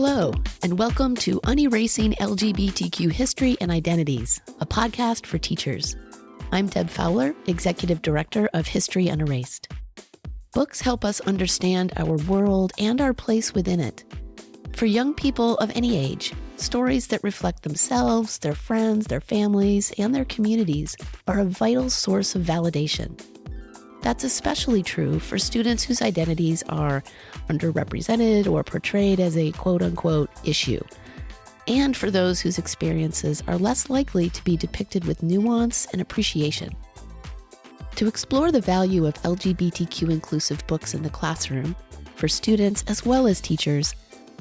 Hello, and welcome to Unerasing LGBTQ History and Identities, a podcast for teachers. I'm Deb Fowler, Executive Director of History Unerased. Books help us understand our world and our place within it. For young people of any age, stories that reflect themselves, their friends, their families, and their communities are a vital source of validation. That's especially true for students whose identities are underrepresented or portrayed as a quote-unquote issue, and for those whose experiences are less likely to be depicted with nuance and appreciation. To explore the value of LGBTQ-inclusive books in the classroom, for students as well as teachers,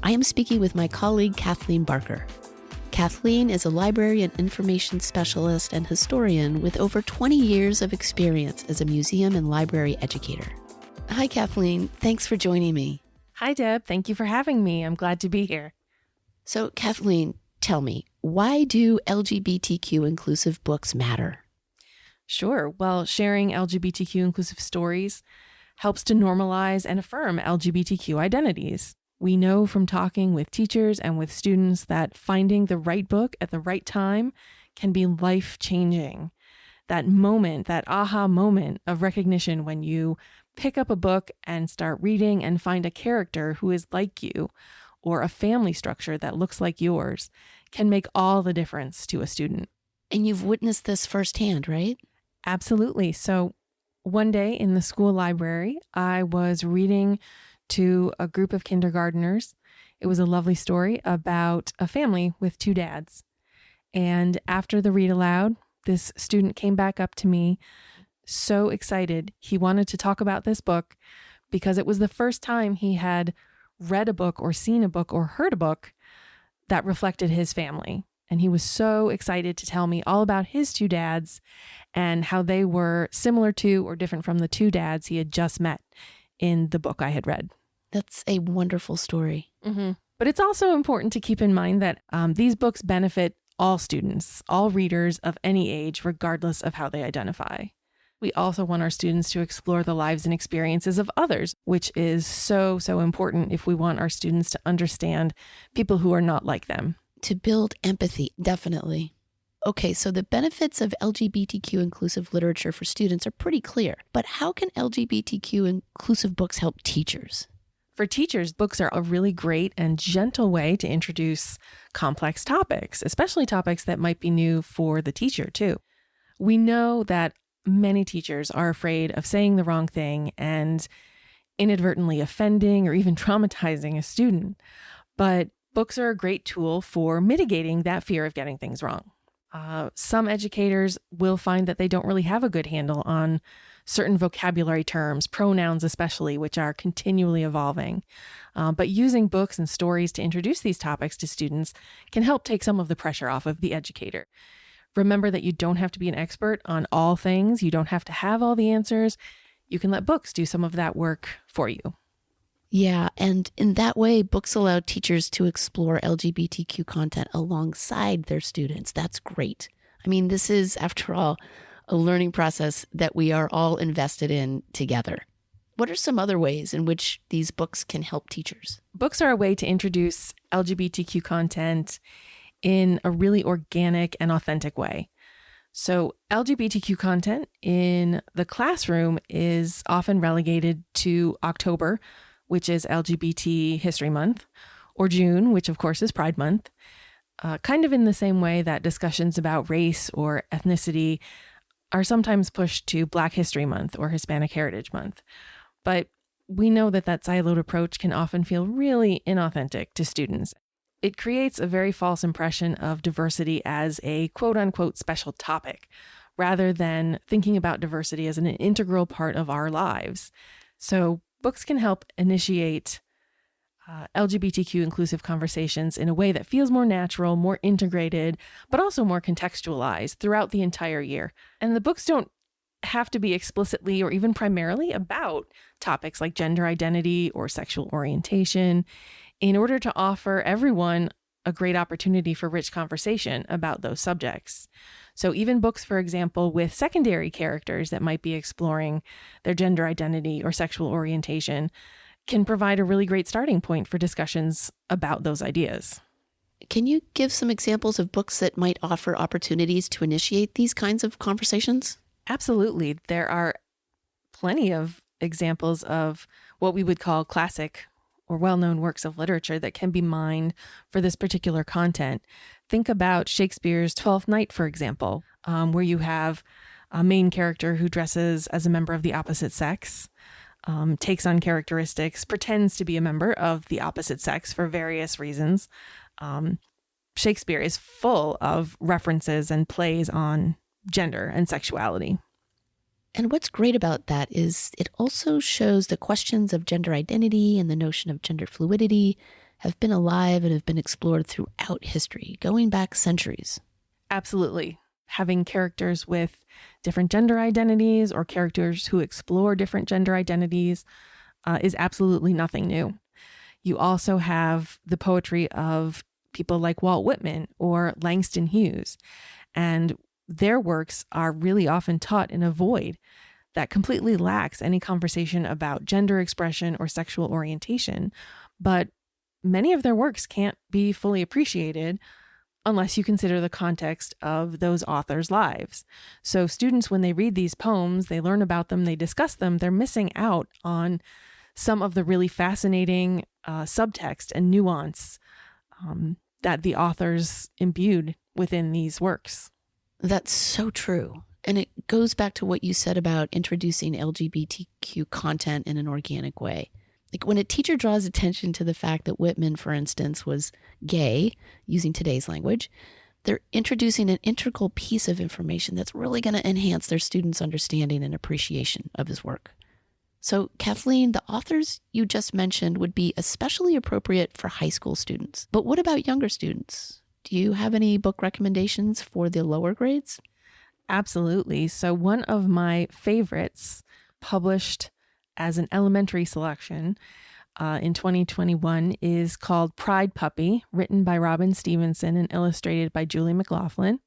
I am speaking with my colleague Kathleen Barker. Kathleen is a library and information specialist and historian with over 20 years of experience as a museum and library educator. Hi, Kathleen. Thanks for joining me. Hi, Deb. Thank you for having me. I'm glad to be here. So, Kathleen, tell me, why do LGBTQ-inclusive books matter? Sure. Well, sharing LGBTQ-inclusive stories helps to normalize and affirm LGBTQ identities. We know from talking with teachers and with students that finding the right book at the right time can be life-changing. That moment, that aha moment of recognition when you pick up a book and start reading and find a character who is like you or a family structure that looks like yours can make all the difference to a student. And you've witnessed this firsthand, right? Absolutely. So one day in the school library, I was reading to a group of kindergartners. It was a lovely story about a family with two dads. And after the read aloud, this student came back up to me so excited. He wanted to talk about this book because it was the first time he had read a book or seen a book or heard a book that reflected his family. And he was so excited to tell me all about his two dads and how they were similar to or different from the two dads he had just met in the book I had read. That's a wonderful story. Mm-hmm. But it's also important to keep in mind that these books benefit all students, all readers of any age, regardless of how they identify. We also want our students to explore the lives and experiences of others, which is so, so important if we want our students to understand people who are not like them. To build empathy, definitely. Okay, so the benefits of LGBTQ-inclusive literature for students are pretty clear, but how can LGBTQ-inclusive books help teachers? For teachers, books are a really great and gentle way to introduce complex topics, especially topics that might be new for the teacher too. We know that many teachers are afraid of saying the wrong thing and inadvertently offending or even traumatizing a student, but books are a great tool for mitigating that fear of getting things wrong. Some educators will find that they don't really have a good handle on certain vocabulary terms, pronouns especially, which are continually evolving. But using books and stories to introduce these topics to students can help take some of the pressure off of the educator. Remember that you don't have to be an expert on all things. You don't have to have all the answers. You can let books do some of that work for you. Yeah, and in that way, books allow teachers to explore LGBTQ content alongside their students. That's great. I mean, this is, after all, a learning process that we are all invested in together. What are some other ways in which these books can help teachers? Books are a way to introduce LGBTQ content in a really organic and authentic way. So LGBTQ content in the classroom is often relegated to October, which is LGBT History Month, or June, which of course is Pride Month, kind of in the same way that discussions about race or ethnicity are sometimes pushed to Black History Month or Hispanic Heritage Month. But we know that that siloed approach can often feel really inauthentic to students. It creates a very false impression of diversity as a quote-unquote special topic, rather than thinking about diversity as an integral part of our lives. So books can help initiate LGBTQ inclusive conversations in a way that feels more natural, more integrated, but also more contextualized throughout the entire year. And the books don't have to be explicitly or even primarily about topics like gender identity or sexual orientation in order to offer everyone a great opportunity for rich conversation about those subjects. So even books, for example, with secondary characters that might be exploring their gender identity or sexual orientation can provide a really great starting point for discussions about those ideas. Can you give some examples of books that might offer opportunities to initiate these kinds of conversations? Absolutely. There are plenty of examples of what we would call classic or well-known works of literature that can be mined for this particular content. Think about Shakespeare's Twelfth Night, for example, where you have a main character who dresses as a member of the opposite sex, takes on characteristics, pretends to be a member of the opposite sex for various reasons. Shakespeare is full of references and plays on gender and sexuality. And what's great about that is it also shows the questions of gender identity and the notion of gender fluidity have been alive and have been explored throughout history, going back centuries. Absolutely. Having characters with different gender identities or characters who explore different gender identities is absolutely nothing new. You also have the poetry of people like Walt Whitman or Langston Hughes, and their works are really often taught in a void that completely lacks any conversation about gender expression or sexual orientation. But many of their works can't be fully appreciated unless you consider the context of those authors' lives. So students, when they read these poems, they learn about them, they discuss them, they're missing out on some of the really fascinating subtext and nuance that the authors imbued within these works. That's so true. And it goes back to what you said about introducing LGBTQ content in an organic way. Like when a teacher draws attention to the fact that Whitman, for instance, was gay, using today's language, they're introducing an integral piece of information that's really going to enhance their students' understanding and appreciation of his work. So, Kathleen, the authors you just mentioned would be especially appropriate for high school students. But what about younger students? Do you have any book recommendations for the lower grades? Absolutely. So one of my favorites, published as an elementary selection in 2021, is called Pride Puppy, written by Robin Stevenson and illustrated by Julie McLaughlin.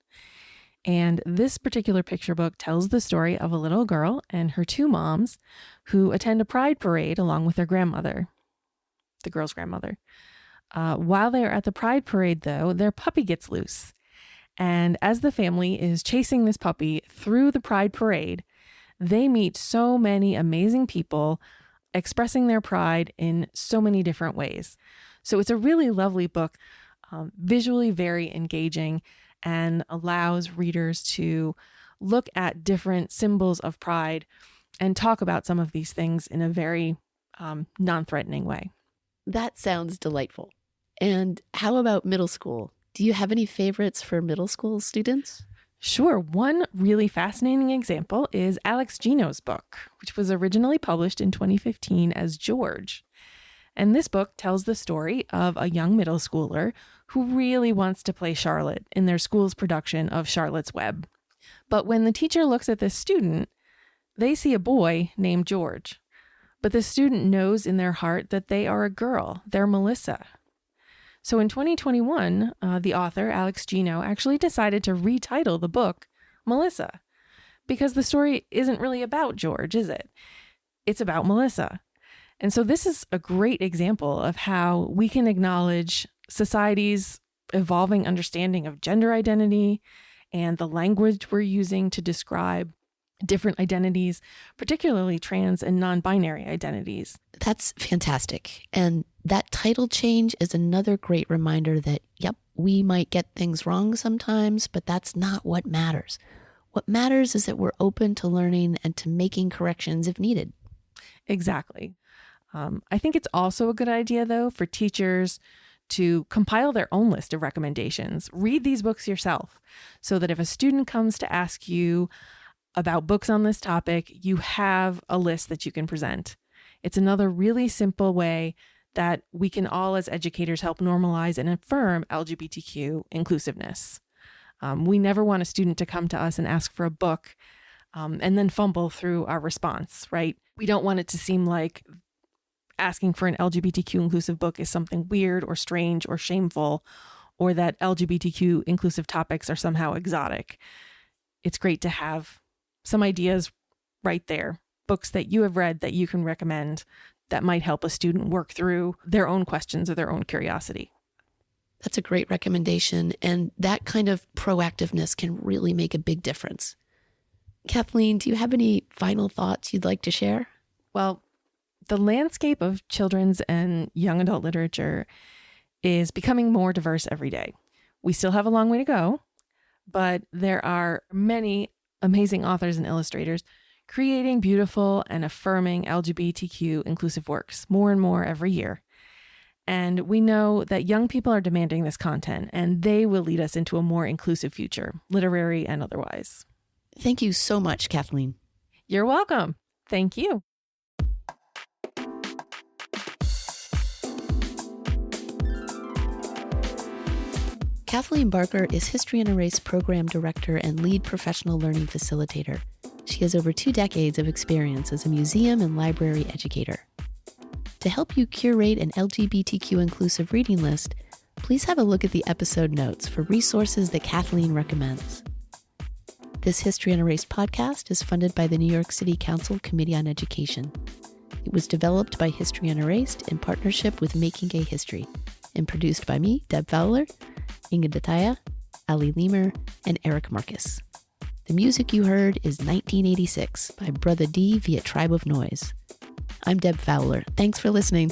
And this particular picture book tells the story of a little girl and her two moms who attend a pride parade along with their grandmother, the girl's grandmother. While they are at the pride parade, though, their puppy gets loose. And as the family is chasing this puppy through the pride parade, they meet so many amazing people expressing their pride in so many different ways. So it's a really lovely book, visually very engaging, and allows readers to look at different symbols of pride and talk about some of these things in a very non-threatening way. That sounds delightful. And how about middle school? Do you have any favorites for middle school students? Sure. One really fascinating example is Alex Gino's book, which was originally published in 2015 as George. And this book tells the story of a young middle schooler who really wants to play Charlotte in their school's production of Charlotte's Web. But when the teacher looks at this student, they see a boy named George. But the student knows in their heart that they are a girl. They're Melissa. So in 2021, the author, Alex Gino, actually decided to retitle the book Melissa, because the story isn't really about George, is it? It's about Melissa. And so this is a great example of how we can acknowledge society's evolving understanding of gender identity and the language we're using to describe different identities, particularly trans and non-binary identities. That's fantastic. And that title change is another great reminder that, yep, we might get things wrong sometimes, but that's not what matters. What matters is that we're open to learning and to making corrections if needed. Exactly. I think it's also a good idea, though, for teachers to compile their own list of recommendations. Read these books yourself so that if a student comes to ask you about books on this topic, you have a list that you can present. It's another really simple way that we can all as educators help normalize and affirm LGBTQ inclusiveness. We never want a student to come to us and ask for a book and then fumble through our response, right? We don't want it to seem like asking for an LGBTQ inclusive book is something weird or strange or shameful, or that LGBTQ inclusive topics are somehow exotic. It's great to have some ideas right there, books that you have read that you can recommend that might help a student work through their own questions or their own curiosity. That's a great recommendation, and that kind of proactiveness can really make a big difference. Kathleen, do you have any final thoughts you'd like to share? Well, the landscape of children's and young adult literature is becoming more diverse every day. We still have a long way to go, but there are many amazing authors and illustrators creating beautiful and affirming LGBTQ inclusive works more and more every year. And we know that young people are demanding this content, and they will lead us into a more inclusive future, literary and otherwise. Thank you so much, Kathleen. You're welcome. Thank you. Kathleen Barker is History and Erase Program Director and Lead Professional Learning Facilitator. She has over 2 decades of experience as a museum and library educator. To help you curate an LGBTQ inclusive reading list, please have a look at the episode notes for resources that Kathleen recommends. This History and Erase podcast is funded by the New York City Council Committee on Education. It was developed by History and Erased in partnership with Making Gay History and produced by me, Deb Fowler, Inga Dataya, Ali Lemer, and Eric Marcus. The music you heard is 1986 by Brother D via Tribe of Noise. I'm Deb Fowler. Thanks for listening.